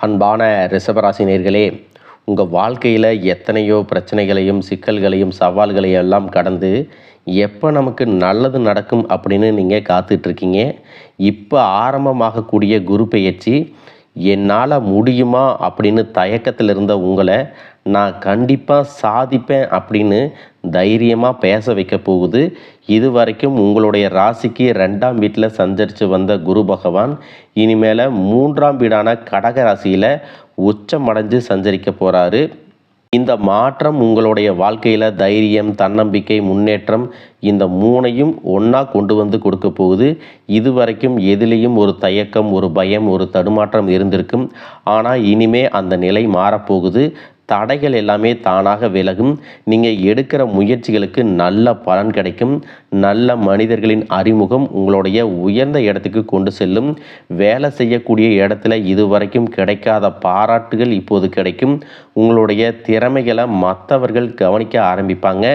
அன்பான ரிஷபராசி நேயர்களே, உங்கள் வாழ்க்கையில் எத்தனையோ பிரச்சனைகளையும் சிக்கல்களையும் சவால்களையும் எல்லாம் கடந்து எப்போ நமக்கு நல்லது நடக்கும் அப்படின்னு நீங்கள் காத்துட்ருக்கீங்க. இப்போ ஆரம்பமாகக்கூடிய குரு பெயர்ச்சி என்னால் முடியுமா அப்படின்னு தயக்கத்தில் இருந்த உங்களை நான் கண்டிப்பாக சாதிப்பேன் அப்படின்னு தைரியமாக பேச வைக்க போகுது. இது வரைக்கும் உங்களுடைய ராசிக்கு 2ஆம் வீட்டில் சஞ்சரித்து வந்த குரு பகவான் இனிமேல் 3ஆம் வீடான கடக ராசியில் உச்சமடைஞ்சு சஞ்சரிக்க போகிறாரு. இந்த மாற்றம் உங்களுடைய வாழ்க்கையில் தைரியம், தன்னம்பிக்கை, முன்னேற்றம் இந்த 3ஐயும் ஒன்றா கொண்டு வந்து கொடுக்க போகுது. இதுவரைக்கும் எதிலையும் ஒரு தயக்கம், ஒரு பயம், ஒரு தடுமாற்றம் இருந்திருக்கும். ஆனால் இனிமே அந்த நிலை மாறப்போகுது. தடைகள் எல்லாமே தானாக விலகும். நீங்கள் எடுக்கிற முயற்சிகளுக்கு நல்ல பலன் கிடைக்கும். நல்ல மனிதர்களின் அறிமுகம் உங்களுடைய உயர்ந்த இடத்துக்கு கொண்டு செல்லும். வேலை செய்யக்கூடிய இடத்துல இதுவரைக்கும் கிடைக்காத பாராட்டுகள் இப்போது கிடைக்கும். உங்களுடைய திறமைகளை மற்றவர்கள் கவனிக்க ஆரம்பிப்பாங்க.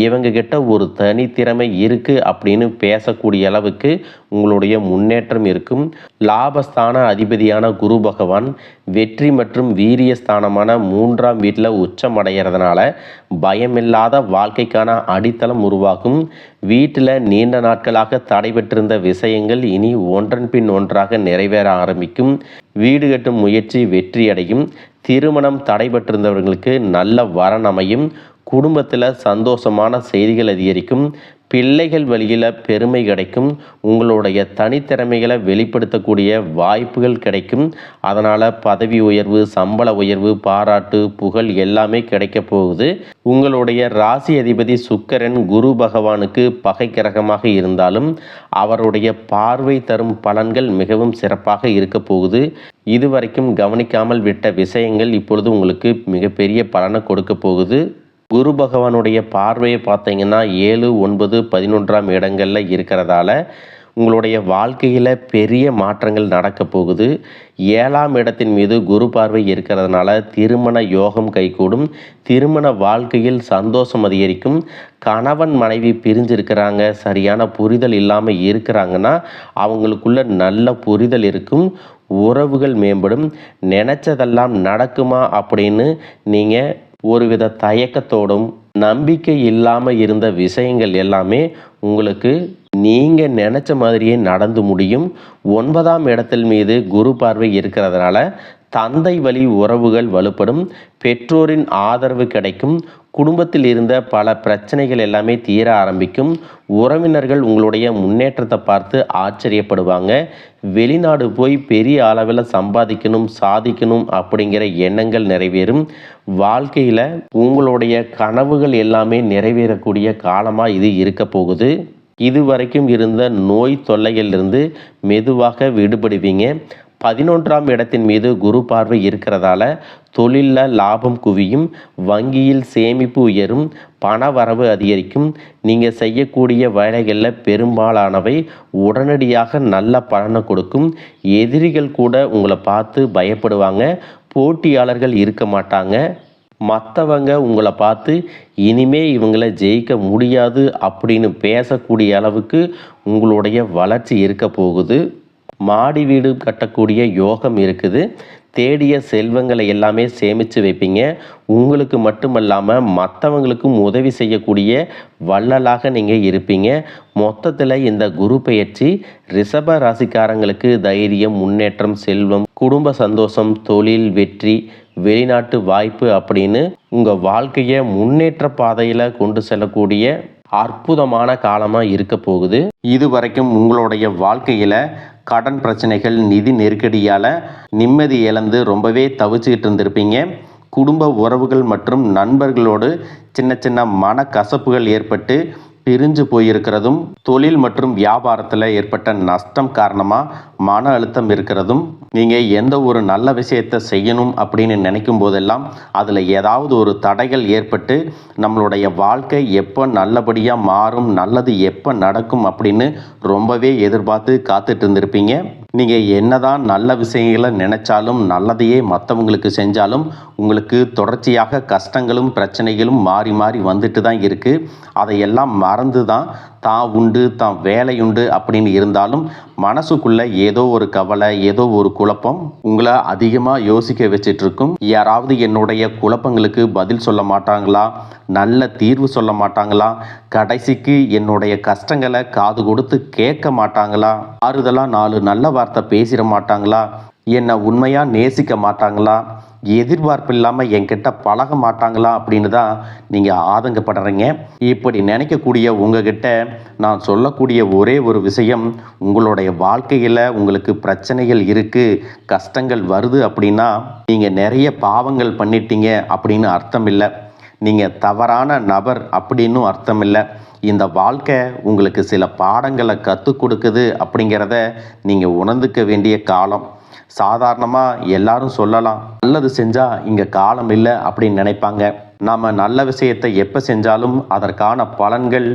இவங்க கிட்ட ஒரு தனித்திறமை இருக்குது அப்படின்னு பேசக்கூடிய அளவுக்கு உங்களுடைய முன்னேற்றம் இருக்கும். லாபஸ்தான அதிபதியான குரு பகவான் வெற்றி மற்றும் வீரியஸ்தானமான 3ஆம் வீட்டில் உச்சம் அடைகிறதுனால பயமில்லாத வாழ்க்கைக்கான அடித்தளம் உருவாகும். வீட்டில் நீண்ட நாட்களாக தடைபெற்றிருந்த விஷயங்கள் இனி ஒன்றன் பின் ஒன்றாக நிறைவேற ஆரம்பிக்கும். வீடு கட்டும் முயற்சி வெற்றியடையும். திருமணம் தடைபெற்றிருந்தவர்களுக்கு நல்ல வரன் அமையும். குடும்பத்தில் சந்தோஷமான செய்திகள் அதிகரிக்கும். பிள்ளைகள் வழியில் பெருமை கிடைக்கும். உங்களுடைய தனித்திறமைகளை வெளிப்படுத்தக்கூடிய வாய்ப்புகள் கிடைக்கும். அதனால் பதவி உயர்வு, சம்பள உயர்வு, பாராட்டு, புகழ் எல்லாமே கிடைக்க போகுது. உங்களுடைய ராசி அதிபதி சுக்கிரன் குரு பகவானுக்கு பகை கிரகமாக இருந்தாலும் அவருடைய பார்வை தரும் பலன்கள் மிகவும் சிறப்பாக இருக்க போகுது. இதுவரைக்கும் கவனிக்காமல் விட்ட விஷயங்கள் இப்பொழுது உங்களுக்கு மிகப்பெரிய பலனை கொடுக்க போகுது. குரு பகவானுடைய பார்வையை பார்த்தீங்கன்னா 7, 9, 11ஆம் இடங்களில் இருக்கிறதால உங்களுடைய வாழ்க்கையில் பெரிய மாற்றங்கள் நடக்க போகுது. 7ஆம் இடத்தின் மீது குரு பார்வை இருக்கிறதுனால திருமண யோகம் கைகூடும். திருமண வாழ்க்கையில் சந்தோஷம் அதிகரிக்கும். கணவன் மனைவி பிரிஞ்சிருக்கிறாங்க, சரியான புரிதல் இல்லாமல் இருக்கிறாங்கன்னா அவங்களுக்குள்ள நல்ல புரிதல் இருக்கும். உறவுகள் மேம்படும். நினச்சதெல்லாம் நடக்குமா அப்படின்னு நீங்கள் ஒருவித தயக்கத்தோடும் நம்பிக்கை இல்லாமல் இருந்த விஷயங்கள் எல்லாமே உங்களுக்கு நீங்கள் நினச்ச மாதிரியே நடந்து முடியும். 9ஆம் இடத்தில் மீது குரு பார்வை இருக்கிறதுனால தந்தை வழி உறவுகள் வலுப்படும். பெற்றோரின் ஆதரவு கிடைக்கும். குடும்பத்தில் இருந்த பல பிரச்சனைகள் எல்லாமே தீர ஆரம்பிக்கும். உறவினர்கள் உங்களுடைய முன்னேற்றத்தை பார்த்து ஆச்சரியப்படுவாங்க. வெளிநாடு போய் பெரிய அளவில் சம்பாதிக்கணும், சாதிக்கணும் அப்படிங்கிற எண்ணங்கள் நிறைவேறும். வாழ்க்கையில் உங்களுடைய கனவுகள் எல்லாமே நிறைவேறக்கூடிய காலமாக இது இருக்க போகுது. இதுவரைக்கும் இருந்த நோய் தொல்லைகளிலிருந்து மெதுவாக விடுபடுவீங்க. 11ஆம் இடத்தின் மீது குரு பார்வை இருக்கிறதால தொழிலில் லாபம் குவியும். வங்கியில் சேமிப்பு உயரும். பண வரவு அதிகரிக்கும். நீங்கள் செய்யக்கூடிய வேலைகளில் பெரும்பாலானவை உடனடியாக நல்ல பலனை கொடுக்கும். எதிரிகள் கூட உங்களை பார்த்து பயப்படுவாங்க. போட்டியாளர்கள் இருக்க மாட்டாங்க. மற்றவங்க உங்களை பார்த்து இனிமே இவங்களை ஜெயிக்க முடியாது அப்படின்னு பேசக்கூடிய அளவுக்கு உங்களுடைய வளர்ச்சி இருக்க போகுது. மாடி வீடு கட்டக்கூடிய யோகம் இருக்குது. தேடிய செல்வங்களை எல்லாமே சேமித்து வைப்பீங்க. உங்களுக்கு மட்டுமல்லாமல் மற்றவங்களுக்கும் உதவி செய்யக்கூடிய வள்ளலாக நீங்கள் இருப்பீங்க. மொத்தத்தில் இந்த குரு பெயர்ச்சி ரிஷப ராசிக்காரங்களுக்கு தைரியம், முன்னேற்றம், செல்வம், குடும்ப சந்தோஷம், தொழில் வெற்றி, வெளிநாட்டு வாய்ப்பு அப்படின்னு உங்கள் வாழ்க்கையை முன்னேற்ற பாதையில் கொண்டு செல்லக்கூடிய அற்புதமான காலமாக இருக்க போகுது. இதுவரைக்கும் உங்களுடைய வாழ்க்கையில் கடன் பிரச்சனைகள், நிதி நெருக்கடியால் நிம்மதி இழந்து ரொம்பவே தவிச்சுக்கிட்டு இருந்திருப்பீங்க. குடும்ப உறவுகள் மற்றும் நண்பர்களோடு சின்ன சின்ன மனக்கசப்புகள் ஏற்பட்டு பிரிஞ்சு போயிருக்கிறதும், தொழில் மற்றும் வியாபாரத்தில் ஏற்பட்ட நஷ்டம் காரணமாக மன அழுத்தம் இருக்கிறதும், நீங்கள் எந்த ஒரு நல்ல விஷயத்தை செய்யணும் அப்படின்னு நினைக்கும் போதெல்லாம் அதில் ஏதாவது ஒரு தடைகள் ஏற்பட்டு நம்மளுடைய வாழ்க்கை எப்போ நல்லபடியாக மாறும், நல்லது எப்போ நடக்கும் அப்படின்னு ரொம்பவே எதிர்பார்த்து காத்துட்டு இருந்திருப்பீங்க. நீங்கள் என்னதான் நல்ல விஷயங்களை நினைச்சாலும், நல்லதையே மற்றவங்களுக்கு செஞ்சாலும் உங்களுக்கு தொடர்ச்சியாக கஷ்டங்களும் பிரச்சனைகளும் மாறி மாறி வந்துட்டு தான் இருக்குது. அதையெல்லாம் மறந்து தான் உண்டு தான் வேலையுண்டு அப்படின்னு இருந்தாலும் மனசுக்குள்ள ஏதோ ஒரு கவலை, ஏதோ ஒரு குழப்பம் உங்களை அதிகமாக யோசிக்க வச்சிட்டு இருக்கும். யாராவது என்னுடைய குழப்பங்களுக்கு பதில் சொல்ல மாட்டாங்களா, நல்ல தீர்வு சொல்ல மாட்டாங்களா, கடைசிக்கு என்னுடைய கஷ்டங்களை காது கொடுத்து கேட்க மாட்டாங்களா, ஆறுதலாக 4 நல்ல வார்த்தை பேசிட மாட்டாங்களா, என்னை உண்மையாக நேசிக்க மாட்டாங்களா, எதிர்பார்ப்பு இல்லாமல் என்கிட்ட பழக மாட்டாங்களா அப்படின்னு தான் நீங்கள் ஆதங்கப்படுறீங்க. இப்படி நினைக்கக்கூடிய உங்ககிட்ட நான் சொல்லக்கூடிய ஒரே ஒரு விஷயம், உங்களுடைய வாழ்க்கையில் உங்களுக்கு பிரச்சனைகள் இருக்குது, கஷ்டங்கள் வருது அப்படின்னா நீங்கள் நிறைய பாவங்கள் பண்ணிட்டீங்க அப்படின்னு அர்த்தம் இல்லை. நீங்கள் தவறான நபர் அப்படின்னும் அர்த்தம் இல்லை. இந்த வாழ்க்கை உங்களுக்கு சில பாடங்களை கற்றுக் கொடுக்குது அப்படிங்கிறத நீங்கள் உணர்ந்துக்க வேண்டிய காலம். சாதாரணமாக எல்லாரும் சொல்லலாம், நல்லது செஞ்சால் இங்கே காலம் இல்லை அப்படின்னு நினைப்பாங்க. நாம் நல்ல விஷயத்தை எப்போ செஞ்சாலும் அதற்கான பலன்கள்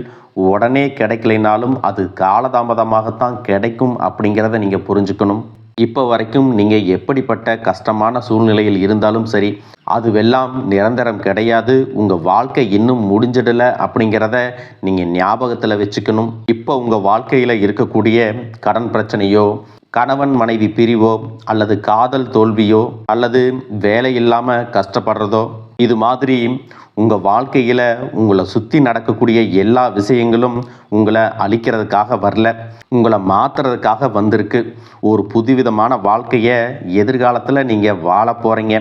உடனே கிடைக்கலைனாலும் அது காலதாமதமாகத்தான் கிடைக்கும் அப்படிங்கிறத நீங்கள் புரிஞ்சுக்கணும். இப்போ வரைக்கும் நீங்கள் எப்படிப்பட்ட கஷ்டமான சூழ்நிலையில் இருந்தாலும் சரி, அதுவெல்லாம் நிரந்தரம் கிடையாது. உங்கள் வாழ்க்கை இன்னும் முடிஞ்சிடலை அப்படிங்கிறத நீங்கள் ஞாபகத்தில் வச்சுக்கணும். இப்போ உங்கள் வாழ்க்கையில் இருக்கக்கூடிய கடன் பிரச்சனையோ, கணவன் மனைவி பிரிவோ, அல்லது காதல் தோல்வியோ, அல்லது வேலை இல்லாமல் கஷ்டப்படுறதோ, இது மாதிரி உங்கள் வாழ்க்கையில் உங்களை சுற்றி நடக்கக்கூடிய எல்லா விஷயங்களும் உங்களை அழிக்கிறதுக்காக வரல, உங்களை மாற்றுறதுக்காக வந்திருக்கு. ஒரு புதுவிதமான வாழ்க்கையை எதிர்காலத்தில் நீங்கள் வாழ போகிறீங்க.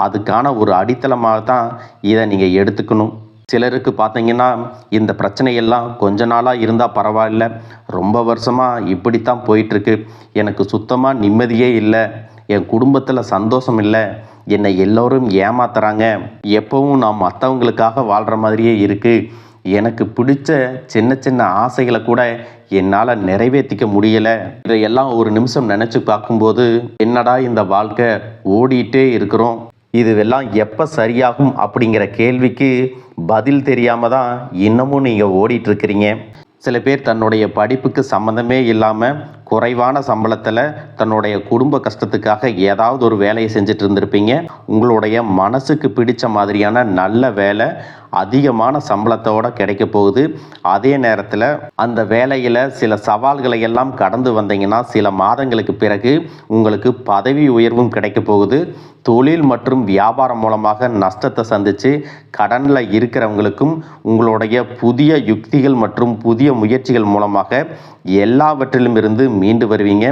அதுக்கான ஒரு அடித்தளமாக தான் இதை நீங்கள் எடுத்துக்கணும். சிலருக்கு பார்த்தீங்கன்னா இந்த பிரச்சனையெல்லாம் கொஞ்ச நாளாக இருந்தால் பரவாயில்ல, ரொம்ப வருஷமாக இப்படித்தான் போயிட்டுருக்கு, எனக்கு சுத்தமாக நிம்மதியே இல்லை, என் குடும்பத்தில் சந்தோஷம் இல்லை, என்னை எல்லோரும் ஏமாத்துறாங்க, எப்பவும் நான் மற்றவங்களுக்காக வாழ்கிற மாதிரியே இருக்குது, எனக்கு பிடிச்ச சின்ன சின்ன ஆசைகளை கூட என்னால் நிறைவேற்றிக்க முடியலை, இதையெல்லாம் ஒரு நிமிஷம் நினச்சி பார்க்கும்போது என்னடா இந்த வாழ்க்கை, ஓடிட்டே இருக்கிறோம், இதுவெல்லாம் எப்போ சரியாகும் அப்படிங்கிற கேள்விக்கு பதில் தெரியாமல் தான் இன்னமும் நீங்கள் ஓடிட்டுருக்கிறீங்க. சில பேர் தன்னுடைய படிப்புக்கு சம்மந்தமே இல்லாமல் குறைவான சம்பளத்தில் தன்னுடைய குடும்ப கஷ்டத்துக்காக ஏதாவது ஒரு வேலையை செஞ்சுட்டு இருந்திருப்பீங்க. உங்களுடைய மனசுக்கு பிடிச்ச மாதிரியான நல்ல வேலை அதிகமான சம்பளத்தோடு கிடைக்க போகுது. அதே நேரத்தில் அந்த வேலையில் சில சவால்களை எல்லாம் கடந்து வந்தீங்கன்னா சில மாதங்களுக்கு பிறகு உங்களுக்கு பதவி உயர்வும் கிடைக்க போகுது. தொழில் மற்றும் வியாபாரம் மூலமாக நஷ்டத்தை சந்தித்து கடனில் இருக்கிறவங்களுக்கும் உங்களுடைய புதிய யுக்திகள் மற்றும் புதிய முயற்சிகள் மூலமாக எல்லாவற்றிலும் இருந்து மீண்டு வருவீங்க.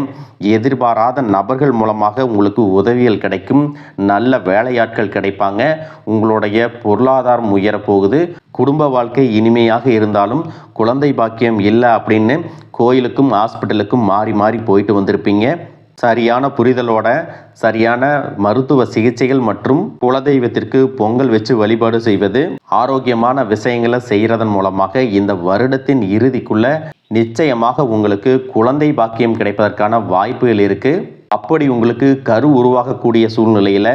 எதிர்பாராத நபர்கள் மூலமாக உங்களுக்கு உதவிகள் கிடைக்கும், நல்ல வேலையாட்கள் கிடைப்பாங்க, உங்களுடைய பொருளாதாரம் உயரப்போகுது. குடும்ப வாழ்க்கை இனிமையாக இருந்தாலும் குழந்தை பாக்கியம் இல்லை அப்படின்னு கோயிலுக்கும் ஹாஸ்பிட்டலுக்கும் மாறி மாறி போயிட்டு வந்திருப்பீங்க. சரியான புரிதலோட சரியான மருத்துவ சிகிச்சைகள் மற்றும் குலதெய்வத்திற்கு பொங்கல் வச்சு வழிபாடு செய்வது, ஆரோக்கியமான விஷயங்களை செய்கிறதன் மூலமாக இந்த வருடத்தின் இறுதிக்குள்ள நிச்சயமாக உங்களுக்கு குழந்தை பாக்கியம் கிடைப்பதற்கான வாய்ப்புகள் இருக்கு. அப்படி உங்களுக்கு கரு உருவாகக்கூடிய சூழ்நிலையில்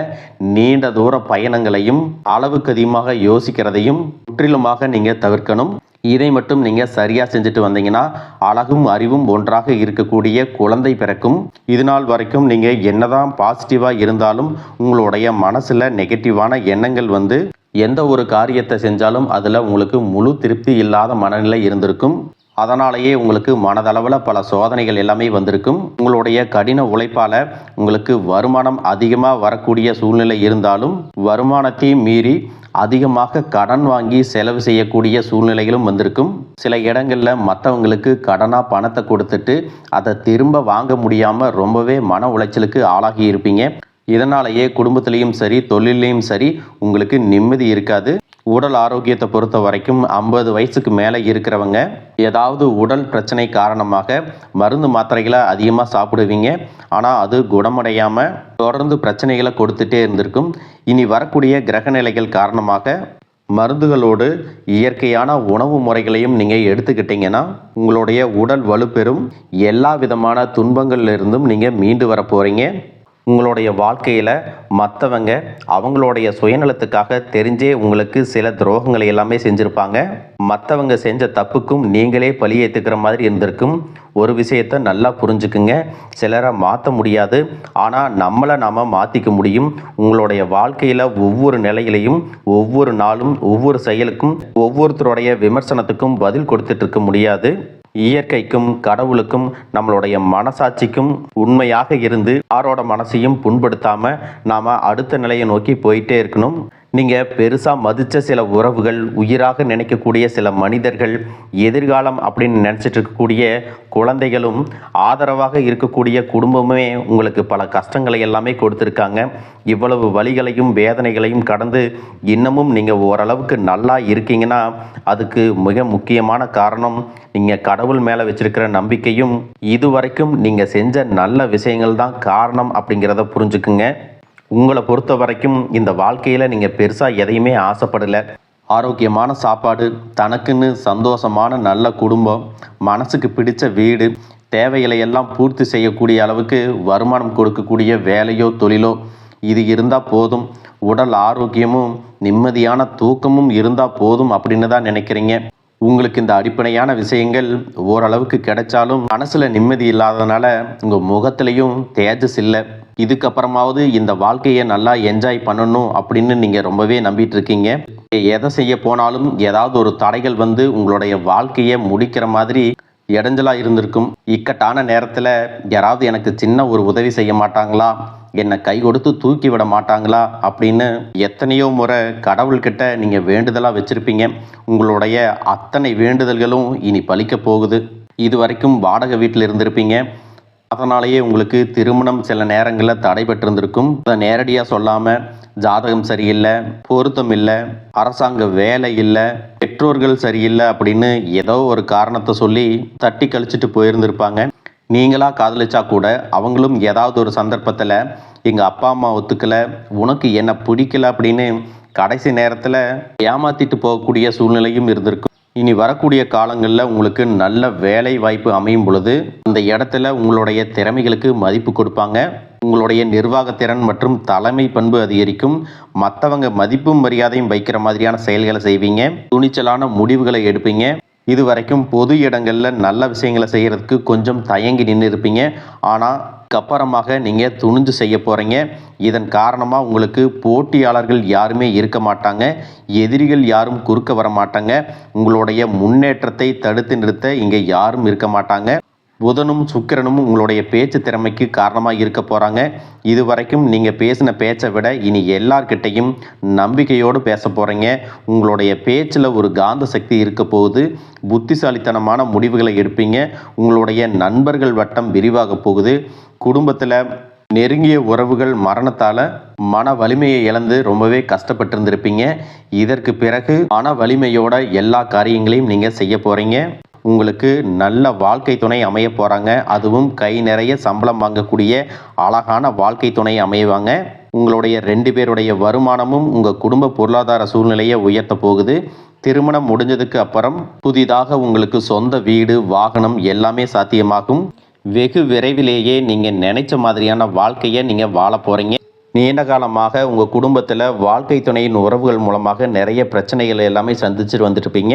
நீண்ட தூர பயணங்களையும் அளவுக்கு அதிகமாக யோசிக்கிறதையும் முற்றிலுமாக நீங்கள் தவிர்க்கணும். இதை மட்டும் நீங்கள் சரியாக செஞ்சுட்டு வந்தீங்கன்னா அழகும் அறிவும் ஒன்றாக இருக்கக்கூடிய குழந்தை பிறக்கும். இது நாள் வரைக்கும் நீங்கள் என்னதான் பாசிட்டிவாக இருந்தாலும் உங்களுடைய மனசில் நெகட்டிவான எண்ணங்கள் வந்து எந்த ஒரு காரியத்தை செஞ்சாலும் அதில் உங்களுக்கு முழு திருப்தி இல்லாத மனநிலை இருந்திருக்கும். அதனாலேயே உங்களுக்கு மனதளவில் பல சோதனைகள் எல்லாமே வந்திருக்கும். உங்களுடைய கடின உழைப்பால் உங்களுக்கு வருமானம் அதிகமாக வரக்கூடிய சூழ்நிலை இருந்தாலும் வருமானத்தையும் மீறி அதிகமாக கடன் வாங்கி செலவு செய்யக்கூடிய சூழ்நிலைகளும் வந்திருக்கும். சில இடங்களில் மற்றவங்களுக்கு கடனாக பணத்தை கொடுத்துட்டு அதை திரும்ப வாங்க முடியாமல் ரொம்பவே மன உளைச்சலுக்கு ஆளாகி இருப்பீங்க. இதனாலேயே குடும்பத்திலையும் சரி தொழிலையும் சரி உங்களுக்கு நிம்மதி இருக்காது. உடல் ஆரோக்கியத்தை பொறுத்த வரைக்கும் 50 வயசுக்கு மேலே இருக்கிறவங்க ஏதாவது உடல் பிரச்சனை காரணமாக மருந்து மாத்திரைகளை அதிகமாக சாப்பிடுவீங்க. ஆனால் அது குணமடையாமல் தொடர்ந்து பிரச்சனைகளை கொடுத்துட்டே இருந்திருக்கும். இனி வரக்கூடிய கிரகநிலைகள் காரணமாக மருந்துகளோடு இயற்கையான உணவு முறைகளையும் நீங்கள் எடுத்துக்கிட்டீங்கன்னா உங்களுடைய உடல் வலுப்பெறும். எல்லா விதமான துன்பங்கள்லேருந்தும் நீங்கள் மீண்டு வர போகிறீங்க. உங்களுடைய வாழ்க்கையில் மற்றவங்க அவங்களுடைய சுயநலத்துக்காக தெரிஞ்சே உங்களுக்கு சில துரோகங்களை எல்லாமே செஞ்சுருப்பாங்க. மற்றவங்க செஞ்ச தப்புக்கும் நீங்களே பழி ஏற்றுக்கிற மாதிரி இருந்திருக்கும். ஒரு விஷயத்தை நல்லா புரிஞ்சுக்குங்க. சிலரை மாற்ற முடியாது, ஆனால் நம்மளை நாம் மாற்றிக்க முடியும். உங்களுடைய வாழ்க்கையில் ஒவ்வொரு நிலையிலையும், ஒவ்வொரு நாளும், ஒவ்வொரு செயலுக்கும், ஒவ்வொருத்தருடைய விமர்சனத்துக்கும் பதில் கொடுத்துட்டு இருக்க முடியாது. இயற்கைக்கும் கடவுளுக்கும் நம்மளுடைய மனசாட்சிக்கும் உண்மையாக இருந்து யாரோட மனசையும் புண்படுத்தாமல் நாம் அடுத்த நிலையை நோக்கி போயிட்டே இருக்கணும். நீங்கள் பெருசாக மதித்த சில உறவுகள், உயிராக நினைக்கக்கூடிய சில மனிதர்கள், எதிர்காலம் அப்படின்னு நினச்சிட்டு இருக்கக்கூடிய குழந்தைகளும், ஆதரவாக இருக்கக்கூடிய குடும்பமே உங்களுக்கு பல கஷ்டங்களை எல்லாமே கொடுத்துருக்காங்க. இவ்வளவு வலிகளையும் வேதனைகளையும் கடந்து இன்னமும் நீங்கள் ஓரளவுக்கு நல்லா இருக்கீங்கன்னா அதுக்கு மிக முக்கியமான காரணம் நீங்கள் கடவுள் மேலே வச்சிருக்கிற நம்பிக்கையும் இதுவரைக்கும் நீங்கள் செஞ்ச நல்ல விஷயங்கள் தான் காரணம் அப்படிங்கிறத புரிஞ்சுக்குங்க. உங்களை பொறுத்த வரைக்கும் இந்த வாழ்க்கையில் நீங்கள் பெருசாக எதையுமே ஆசைப்படலை. ஆரோக்கியமான சாப்பாடு, தனக்குன்னு சந்தோஷமான நல்ல குடும்பம், மனசுக்கு பிடிச்ச வீடு, தேவைகளை எல்லாம் பூர்த்தி செய்யக்கூடிய அளவுக்கு வருமானம் கொடுக்கக்கூடிய வேலையோ தொழிலோ இது இருந்தால் போதும். உடல் ஆரோக்கியமும் நிம்மதியான தூக்கமும் இருந்தால் போதும் அப்படின்னு தான் நினைக்கிறீங்க. உங்களுக்கு இந்த அடிப்படையான விஷயங்கள் ஓரளவுக்கு கிடைச்சாலும் மனசில் நிம்மதி இல்லாததுனால உங்கள் முகத்திலையும் தேஜஸ் இல்லை. இதுக்கப்புறமாவது இந்த வாழ்க்கையை நல்லா என்ஜாய் பண்ணணும் அப்படின்னு நீங்கள் ரொம்பவே நம்பிட்டு இருக்கீங்க. எதை செய்ய போனாலும் ஏதாவது ஒரு தடைகள் வந்து உங்களுடைய வாழ்க்கையை முடிக்கிற மாதிரி இடைஞ்சலாக இருந்திருக்கும். இக்கட்டான நேரத்தில் யாராவது எனக்கு சின்ன ஒரு உதவி செய்ய மாட்டாங்களா, என்னை கை கொடுத்து தூக்கி விட மாட்டாங்களா அப்படின்னு எத்தனையோ முறை கடவுள்கிட்ட நீங்கள் வேண்டுதலாக வச்சுருப்பீங்க. உங்களுடைய அத்தனை வேண்டுதல்களும் இனி பலிக்க போகுது. இது வரைக்கும் வாடகை வீட்டில் இருந்திருப்பீங்க. அதனாலேயே உங்களுக்கு திருமணம் சில நேரங்களில் தடைபட்டிருந்திருக்கும். அதை நேரடியாக சொல்லாமல் ஜாதகம் சரியில்லை, பொருத்தம் இல்லை, அரசாங்க வேலை இல்லை, பெற்றோர்கள் சரியில்லை அப்படின்னு ஏதோ ஒரு காரணத்தை சொல்லி தட்டி கழிச்சிட்டு போயிருந்திருப்பாங்க. நீங்களாக காதலிச்சா கூட அவங்களும் ஏதாவது ஒரு சந்தர்ப்பத்தில் எங்கள் அப்பா அம்மா ஒத்துக்கலை, உனக்கு என்ன பிடிக்கல அப்படின்னு கடைசி நேரத்தில் ஏமாற்றிட்டு போகக்கூடிய சூழ்நிலையும் இருந்திருக்கும். இனி வரக்கூடிய காலங்களில் உங்களுக்கு நல்ல வேலை வாய்ப்பு அமையும் பொழுது அந்த இடத்துல உங்களுடைய திறமைகளுக்கு மதிப்பு கொடுப்பாங்க. உங்களுடைய நிர்வாகத்திறன் மற்றும் தலைமை பண்பு அதிகரிக்கும். மற்றவங்க மதிப்பும் மரியாதையும் வைக்கிற மாதிரியான செயல்களை செய்வீங்க. துணிச்சலான முடிவுகளை எடுப்பீங்க. இது வரைக்கும் பொது இடங்களில் நல்ல விஷயங்களை செய்கிறதுக்கு கொஞ்சம் தயங்கி நின்று இருப்பீங்க. ஆனால் அப்புறமாக நீங்கள் துணிஞ்சு செய்ய போகிறீங்க. இதன் காரணமாக உங்களுக்கு போட்டியாளர்கள் யாருமே இருக்க மாட்டாங்க. எதிரிகள் யாரும் குறுக்க வர மாட்டாங்க. உங்களுடைய முன்னேற்றத்தை தடுத்து நிறுத்த இங்கே யாரும் இருக்க மாட்டாங்க. புதனும் சுக்கிரனும் உங்களுடைய பேச்சு திறமைக்கு காரணமாக இருக்க போகிறாங்க. இது வரைக்கும் நீங்கள் பேசின பேச்சை விட இனி எல்லார்கிட்டையும் நம்பிக்கையோடு பேச போகிறீங்க. உங்களுடைய பேச்சில் ஒரு காந்த சக்தி இருக்க போகுது. புத்திசாலித்தனமான முடிவுகளை எடுப்பீங்க. உங்களுடைய நண்பர்கள் வட்டம் விரிவாக போகுது. குடும்பத்தில் நெருங்கிய உறவுகள் மரணத்தால் மன வலிமையை இழந்து ரொம்பவே கஷ்டப்பட்டிருந்திருப்பீங்க. இதற்கு பிறகு மன வலிமையோட எல்லா காரியங்களையும் நீங்கள் செய்ய போகிறீங்க. உங்களுக்கு நல்ல வாழ்க்கை துணை அமைய போகிறாங்க. அதுவும் கை நிறைய சம்பளம் வாங்கக்கூடிய அழகான வாழ்க்கை துணை அமைவாங்க. உங்களுடைய 2 பேருடைய வருமானமும் உங்கள் குடும்ப பொருளாதார சூழ்நிலையை உயர்த்த போகுது. திருமணம் முடிஞ்சதுக்கு அப்புறம் புதிதாக உங்களுக்கு சொந்த வீடு, வாகனம் எல்லாமே சாத்தியமாகும். வெகு விரைவிலேயே நீங்கள் நினைச்ச மாதிரியான வாழ்க்கையை நீங்கள் வாழ போகிறீங்க. நீண்ட காலமாக உங்கள் குடும்பத்தில் வாழ்க்கை துணையின் உறவுகள் மூலமாக நிறைய பிரச்சனைகள் எல்லாமே சந்திச்சுட்டு வந்துட்டுருப்பீங்க.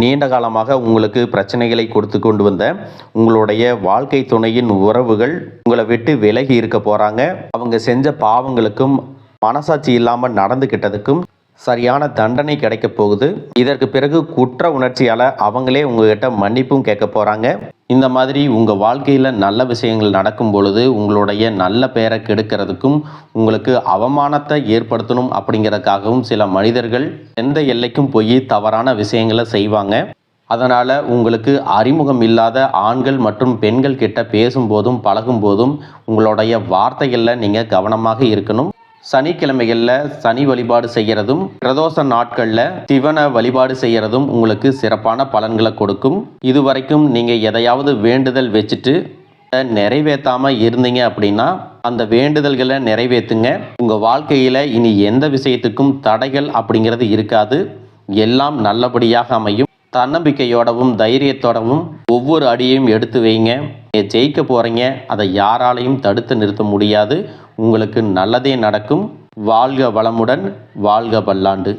நீண்ட காலமாக உங்களுக்கு பிரச்சனைகளை கொடுத்து கொண்டு வந்த உங்களுடைய வாழ்க்கை துணையின் உறவுகள் உங்களை விட்டு விலகி இருக்க போகிறாங்க. அவங்க செஞ்ச பாவங்களுக்கும் மனசாட்சி இல்லாமல் நடந்துக்கிட்டதுக்கும் சரியான தண்டனை கிடைக்க போகுது. இதற்கு பிறகு குற்ற உணர்ச்சியால் அவங்களே உங்ககிட்ட மன்னிப்பும் கேட்க போகிறாங்க. இந்த மாதிரி உங்கள் வாழ்க்கையில் நல்ல விஷயங்கள் நடக்கும் பொழுது உங்களுடைய நல்ல பெயரை கெடுக்கிறதுக்கும் உங்களுக்கு அவமானத்தை ஏற்படுத்தணும் அப்படிங்கிறதுக்காகவும் சில மனிதர்கள் எந்த எல்லைக்கும் போய் தவறான விஷயங்களை செய்வாங்க. அதனால் உங்களுக்கு அறிமுகம் இல்லாத ஆண்கள் மற்றும் பெண்கள் கிட்ட பேசும்போதும் பழகும்போதும் உங்களுடைய வார்த்தைகளில் நீங்கள் கவனமாக இருக்கணும். சனிக்கிழமைகளில் சனி வழிபாடு செய்கிறதும் பிரதோஷ நாட்களில் சிவனை வழிபாடு செய்கிறதும் உங்களுக்கு சிறப்பான பலன்களை கொடுக்கும். இதுவரைக்கும் நீங்கள் எதையாவது வேண்டுதல் வச்சுட்டு நிறைவேற்றாமல் இருந்தீங்க அப்படின்னா அந்த வேண்டுதல்களை நிறைவேற்றுங்க. உங்கள் வாழ்க்கையில் இனி எந்த விஷயத்துக்கும் தடைகள் அப்படிங்கிறது இருக்காது. எல்லாம் நல்லபடியாக அமையும். தன்னம்பிக்கையோடவும் தைரியத்தோடவும் ஒவ்வொரு அடியையும் எடுத்து வைங்க. ஜெயிக்க போகிறீங்க. அதை யாராலையும் தடுத்து நிறுத்த முடியாது. உங்களுக்கு நல்லதே நடக்கும். வாழ்க வளமுடன், வாழ்க பல்லாண்டு.